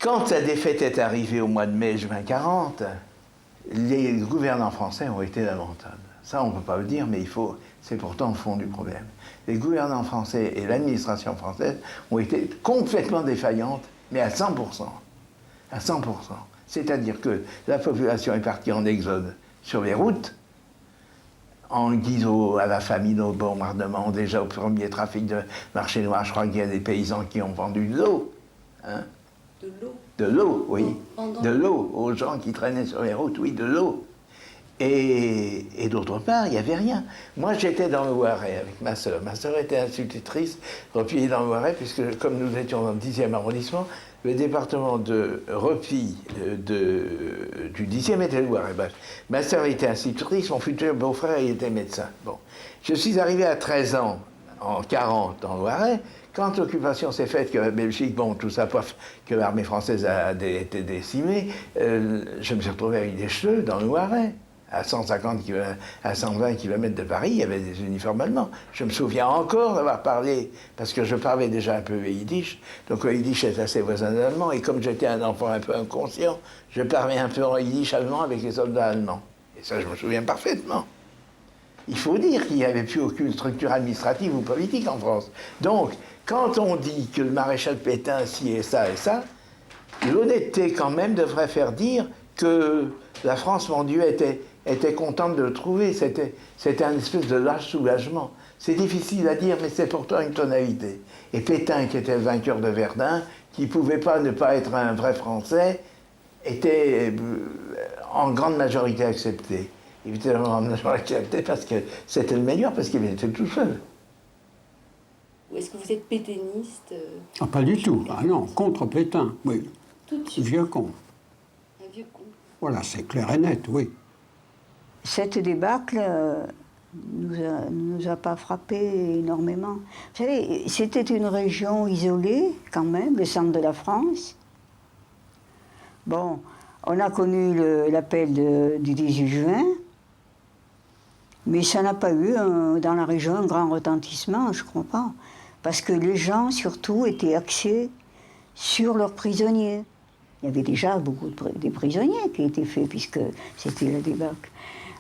Quand la défaite est arrivée au mois de mai-juin 40, les gouvernants français ont été lamentables. Ça, on ne peut pas le dire, mais c'est pourtant le fond du problème. Les gouvernants français et l'administration française ont été complètement défaillantes, mais à 100%. À 100%. C'est-à-dire que la population est partie en exode sur les routes, en guise à la famine, au bombardement, déjà au premier trafic de marché noir. Je crois qu'il y a des paysans qui ont vendu de l'eau. Hein? De l'eau? De l'eau, oui. De l'eau aux gens qui traînaient sur les routes, oui, de l'eau. Et d'autre part, il n'y avait rien. Moi, j'étais dans le Loiret avec ma sœur. Ma sœur était institutrice, repliée dans le Loiret, puisque comme nous étions dans le 10e arrondissement, le département de repli du 10e était le Loiret. Bref, ma sœur était institutrice, mon futur beau-frère il était médecin. Bon. Je suis arrivé à 13 ans, en 40, dans le Loiret, quand l'occupation s'est faite, que la Belgique, bon, tout ça, que l'armée française a été décimée, je me suis retrouvé avec des cheveux dans le Loiret. À 150 à 120 km de Paris, il y avait des uniformes allemands. Je me souviens encore d'avoir parlé, parce que je parlais déjà un peu le yiddish, donc le yiddish est assez voisin de l'allemand, et comme j'étais un enfant un peu inconscient, je parlais un peu en yiddish allemand avec les soldats allemands. Et ça, je me souviens parfaitement. Il faut dire qu'il n'y avait plus aucune structure administrative ou politique en France. Donc, quand on dit que le maréchal Pétain, ci et ça, l'honnêteté quand même devrait faire dire que la France, mon Dieu, était contente de le trouver. C'était un espèce de lâche soulagement. C'est difficile à dire, mais c'est pourtant une tonalité. Et Pétain, qui était le vainqueur de Verdun, qui ne pouvait pas ne pas être un vrai Français, était en grande majorité accepté. Il était en grande majorité accepté parce que c'était le meilleur, parce qu'il était tout seul. Ou est-ce que vous êtes pétainiste? Ah, pas du tout. Ah non, contre Pétain, oui. Tout de suite. Vieux con. Un vieux con. Voilà, c'est clair et net, oui. Cette débâcle nous a pas frappé énormément. Vous savez, c'était une région isolée, quand même, le centre de la France. Bon, on a connu l'appel du 18 juin, mais ça n'a pas eu, dans la région, un grand retentissement, je ne crois pas. Parce que les gens, surtout, étaient axés sur leurs prisonniers. Il y avait déjà beaucoup de prisonniers qui étaient faits, puisque c'était la débâcle.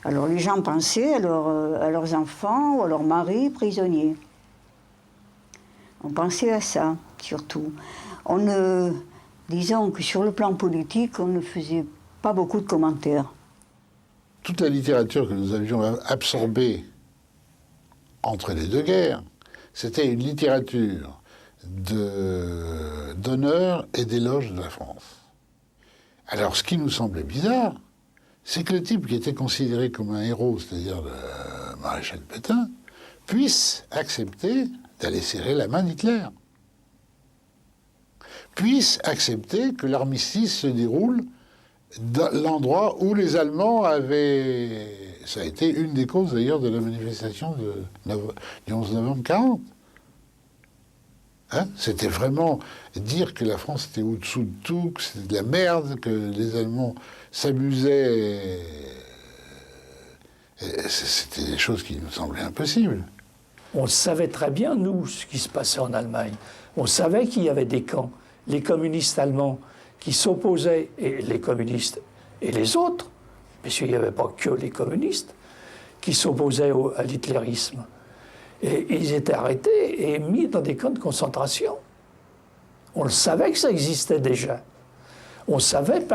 Alors les gens pensaient à leurs enfants ou à leurs maris prisonniers. On pensait à ça, surtout. Disons que sur le plan politique, on ne faisait pas beaucoup de commentaires. Toute la littérature que nous avions absorbée entre les deux guerres, c'était une littérature d'honneur et d'éloge de la France. Alors, ce qui nous semblait bizarre, c'est que le type qui était considéré comme un héros, c'est-à-dire le maréchal Pétain, puisse accepter d'aller serrer la main d'Hitler. Puisse accepter que l'armistice se déroule dans l'endroit où les Allemands avaient... Ça a été une des causes, d'ailleurs, de la manifestation du 11 novembre 1940. Hein? C'était vraiment dire que la France était au-dessous de tout, que c'était de la merde, que les Allemands s'amusaient. C'était des choses qui nous semblaient impossibles. On savait très bien, nous, ce qui se passait en Allemagne. On savait qu'il y avait des camps. Les communistes allemands qui s'opposaient, et les communistes et les autres, puisqu'il n'y avait pas que les communistes, qui s'opposaient à l'hitlérisme. Et ils étaient arrêtés et mis dans des camps de concentration. On le savait que ça existait déjà. On savait,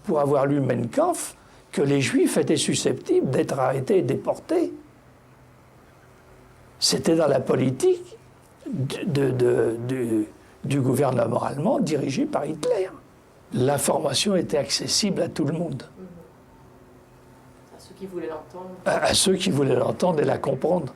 pour avoir lu Mein Kampf, que les Juifs étaient susceptibles d'être arrêtés et déportés. C'était dans la politique du gouvernement allemand dirigé par Hitler. L'information était accessible à tout le monde. À ceux qui voulaient l'entendre. À ceux qui voulaient l'entendre et la comprendre.